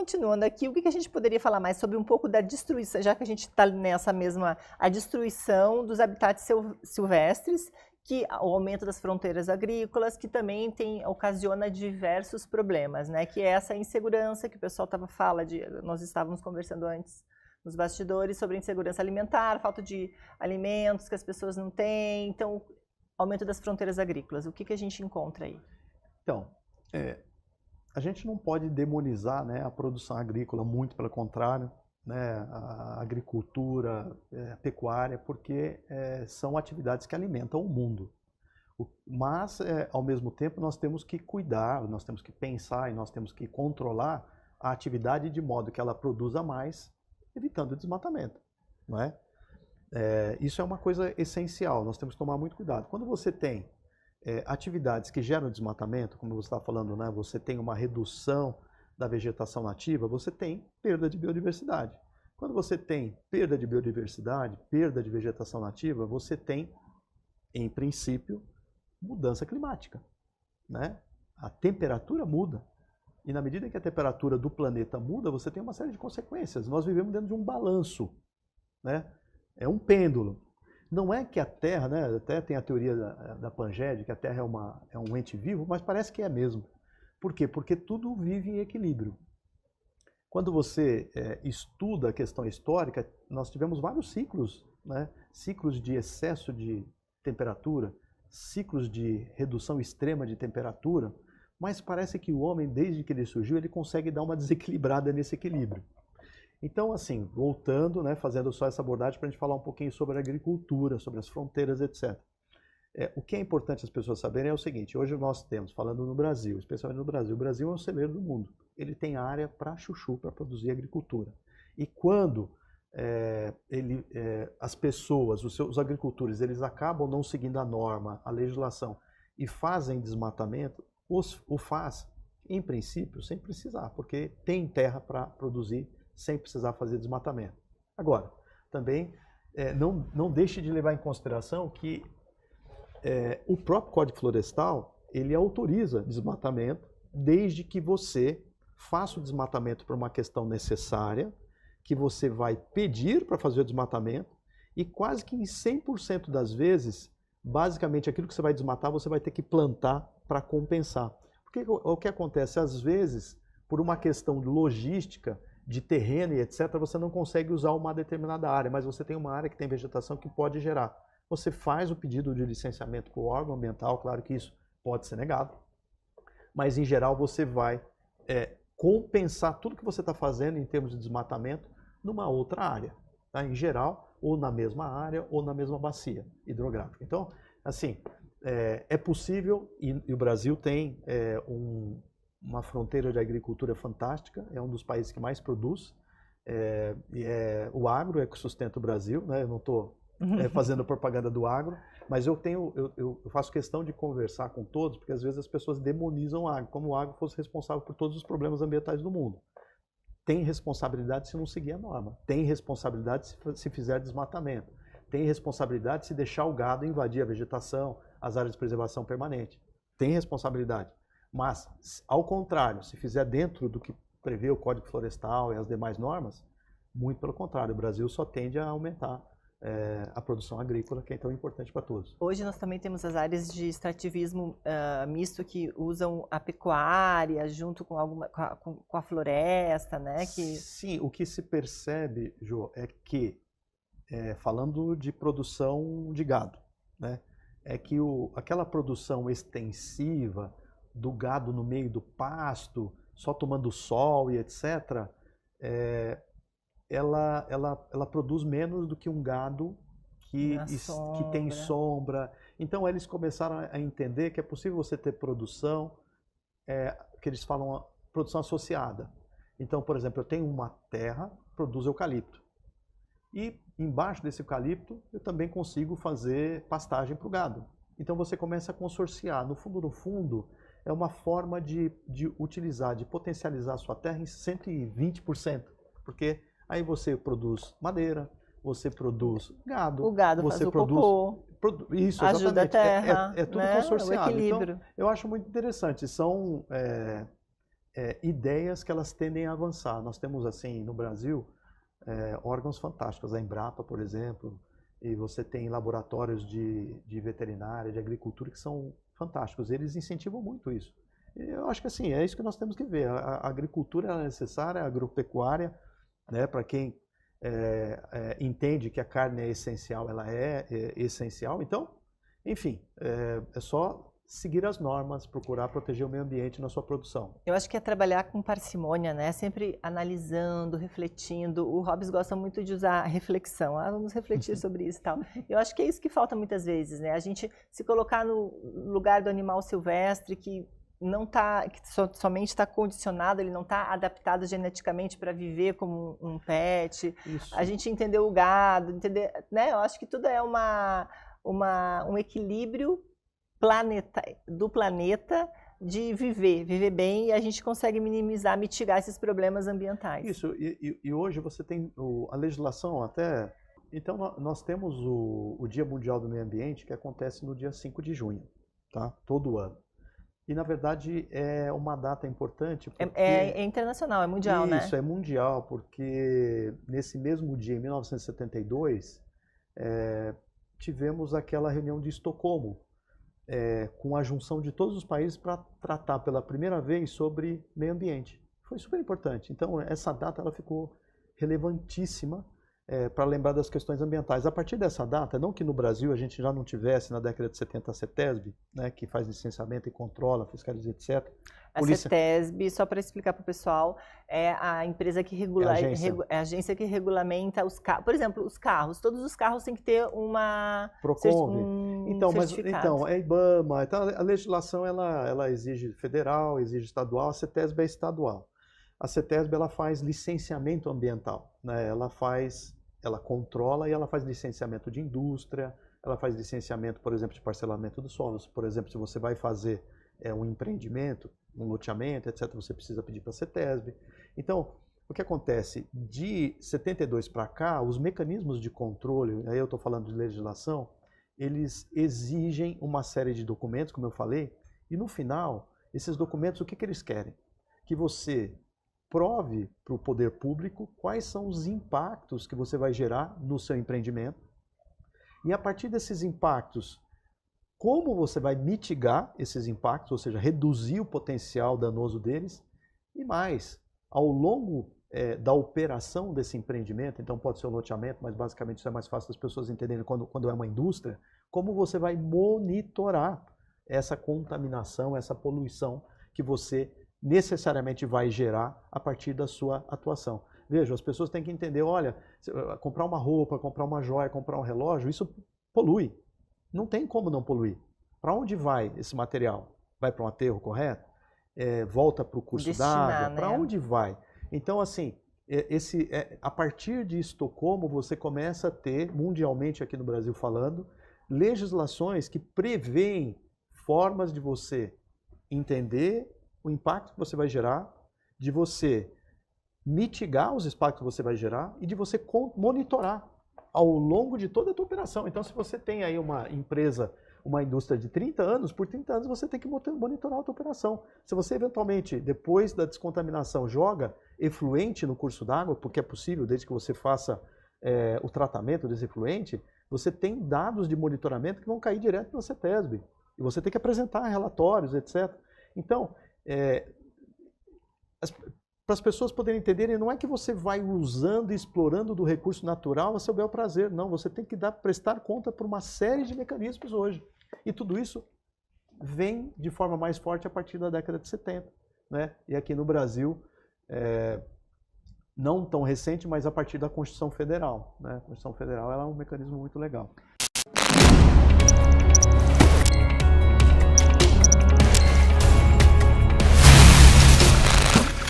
continuando aqui, o que a gente poderia falar mais sobre um pouco da destruição, já que a gente está nessa mesma, a destruição dos habitats silvestres, que o aumento das fronteiras agrícolas, que também ocasiona diversos problemas, né? Que é essa insegurança que o pessoal nós estávamos conversando antes nos bastidores sobre insegurança alimentar, falta de alimentos que as pessoas não têm, então, aumento das fronteiras agrícolas. O que a gente encontra aí? Então, a gente não pode demonizar, né, a produção agrícola, muito pelo contrário, né, a agricultura, a pecuária, porque são atividades que alimentam o mundo. Mas, ao mesmo tempo, nós temos que cuidar, nós temos que pensar e nós temos que controlar a atividade de modo que ela produza mais, evitando o desmatamento, não é? Isso é uma coisa essencial, nós temos que tomar muito cuidado. Quando você tem atividades que geram desmatamento, como você está falando, né, você tem uma redução da vegetação nativa, você tem perda de biodiversidade. Quando você tem perda de biodiversidade, perda de vegetação nativa, você tem, em princípio, mudança climática, né? A temperatura muda. E na medida que a temperatura do planeta muda, você tem uma série de consequências. Nós vivemos dentro de um balanço, né? É um pêndulo. Não é que a Terra, né? Até tem a teoria da Pangeia, de que a Terra é um ente vivo, mas parece que é mesmo. Por quê? Porque tudo vive em equilíbrio. Quando você estuda a questão histórica, nós tivemos vários ciclos, né? Ciclos de excesso de temperatura, ciclos de redução extrema de temperatura, mas parece que o homem, desde que ele surgiu, ele consegue dar uma desequilibrada nesse equilíbrio. Então, assim, voltando, né, fazendo só essa abordagem para a gente falar um pouquinho sobre a agricultura, sobre as fronteiras, etc. O que é importante as pessoas saberem é o seguinte: hoje nós temos, falando no Brasil, especialmente no Brasil, o Brasil é o celeiro do mundo. Ele tem área para chuchu, para produzir agricultura. E quando as pessoas, os agricultores, eles acabam não seguindo a norma, a legislação, e fazem desmatamento, o faz, em princípio, sem precisar, porque tem terra para produzir sem precisar fazer desmatamento. Agora, também não deixe de levar em consideração que o próprio Código Florestal, ele autoriza desmatamento desde que você faça o desmatamento por uma questão necessária, que você vai pedir para fazer o desmatamento, e quase que em 100% das vezes, basicamente aquilo que você vai desmatar, você vai ter que plantar para compensar. Porque o que acontece? Às vezes, por uma questão de logística, de terreno e etc., você não consegue usar uma determinada área, mas você tem uma área que tem vegetação que pode gerar. Você faz o pedido de licenciamento para o órgão ambiental, claro que isso pode ser negado, mas em geral você vai compensar tudo que você está fazendo em termos de desmatamento numa outra área, tá? Em geral, ou na mesma área ou na mesma bacia hidrográfica. Então, assim, é possível, e o Brasil tem uma fronteira de agricultura fantástica, é um dos países que mais produz, o agro é que sustenta o Brasil, né? Eu não estou fazendo propaganda do agro, mas eu faço questão de conversar com todos, porque às vezes as pessoas demonizam o agro, como o agro fosse responsável por todos os problemas ambientais do mundo. Tem responsabilidade se não seguir a norma, tem responsabilidade se fizer desmatamento, tem responsabilidade se deixar o gado invadir a vegetação, as áreas de preservação permanente, tem responsabilidade. Mas, ao contrário, se fizer dentro do que prevê o Código Florestal e as demais normas, muito pelo contrário, o Brasil só tende a aumentar a produção agrícola, que é tão importante para todos. Hoje nós também temos as áreas de extrativismo misto que usam a pecuária junto com a floresta, né? Sim, o que se percebe, Jô, é que, falando de produção de gado, né, é que aquela produção extensiva do gado no meio do pasto, só tomando sol e etc., ela produz menos do que um gado que tem sombra. Então eles começaram a entender que é possível você ter produção, que eles falam produção associada. Então, por exemplo, eu tenho uma terra, produz eucalipto. E embaixo desse eucalipto eu também consigo fazer pastagem para o gado. Então você começa a consorciar. No fundo, é uma forma de utilizar, de potencializar a sua terra em 120%. Porque aí você produz madeira, você produz gado. O gado você faz o cocô, isso, ajuda exatamente. a terra, É tudo né? consorciado. O equilíbrio. Então, eu acho muito interessante. São ideias que elas tendem a avançar. Nós temos, assim, no Brasil, órgãos fantásticos, a Embrapa, por exemplo, e você tem laboratórios de veterinária, de agricultura, que são fantásticos. Eles incentivam muito isso. E eu acho que, assim, é isso que nós temos que ver. A agricultura é necessária, a agropecuária, né, para quem entende que a carne é essencial, ela é essencial. Então, enfim, é só seguir as normas, procurar proteger o meio ambiente na sua produção. Eu acho que é trabalhar com parcimônia, né? Sempre analisando, refletindo. O Hobbes gosta muito de usar a reflexão. Vamos refletir sobre isso e tal. Eu acho que é isso que falta muitas vezes, né? A gente se colocar no lugar do animal silvestre que não tá, que somente está condicionado, ele não está adaptado geneticamente para viver como um pet. Isso. A gente entender o gado, entender, né? Eu acho que tudo é um equilíbrio do planeta de viver bem, e a gente consegue minimizar, mitigar esses problemas ambientais. Isso, e hoje você tem a legislação até... Então, nós temos o Dia Mundial do Meio Ambiente, que acontece no dia 5 de junho, tá? Todo ano. E, na verdade, é uma data importante porque... É internacional, é mundial, né? Isso, é mundial, porque nesse mesmo dia, em 1972, tivemos aquela reunião de Estocolmo, com a junção de todos os países para tratar pela primeira vez sobre meio ambiente. Foi super importante. Então, essa data ela ficou relevantíssima para lembrar das questões ambientais. A partir dessa data, não que no Brasil a gente já não tivesse, na década de 70, a CETESB, né, que faz licenciamento e controla, fiscaliza, etc. A CETESB, só para explicar para o pessoal, é a empresa que regula, a agência que regulamenta os carros. Por exemplo, os carros, todos os carros têm que ter um certificado. Então, é IBAMA, então a legislação ela exige federal, exige estadual, a CETESB é estadual. A CETESB ela faz licenciamento ambiental, né? Ela controla e ela faz licenciamento de indústria, ela faz licenciamento, por exemplo, de parcelamento dos solos. Por exemplo, se você vai fazer um empreendimento, um loteamento, etc., você precisa pedir para a CETESB. Então, o que acontece? De 72 para cá, os mecanismos de controle, aí eu estou falando de legislação, eles exigem uma série de documentos, como eu falei, e no final, esses documentos, o que eles querem? Que você prove para o poder público quais são os impactos que você vai gerar no seu empreendimento, e a partir desses impactos, como você vai mitigar esses impactos, ou seja, reduzir o potencial danoso deles, e mais, ao longo da operação desse empreendimento, então pode ser um loteamento, mas basicamente isso é mais fácil das pessoas entenderem quando é uma indústria, como você vai monitorar essa contaminação, essa poluição que você necessariamente vai gerar a partir da sua atuação. Veja, as pessoas têm que entender, olha, comprar uma roupa, comprar uma joia, comprar um relógio, isso polui. Não tem como não poluir. Para onde vai esse material? Vai para um aterro correto? Volta para o curso d'água? Para onde vai? Então, assim, a partir de Estocolmo, você começa a ter, mundialmente aqui no Brasil falando, legislações que prevêem formas de você entender o impacto que você vai gerar, de você mitigar os impactos que você vai gerar e de você monitorar ao longo de toda a tua operação. Então, se você tem aí uma empresa, uma indústria de 30 anos, por 30 anos você tem que monitorar a tua operação. Se você eventualmente, depois da descontaminação, joga efluente no curso d'água, porque é possível, desde que você faça o tratamento desse efluente, você tem dados de monitoramento que vão cair direto na CETESB. E você tem que apresentar relatórios, etc. Então, para as pessoas poderem entenderem, não é que você vai usando e explorando do recurso natural a seu bel prazer. Não, você tem que prestar conta por uma série de mecanismos hoje. E tudo isso vem de forma mais forte a partir da década de 70. Né? E aqui no Brasil, não tão recente, mas a partir da Constituição Federal. Né? A Constituição Federal ela é um mecanismo muito legal.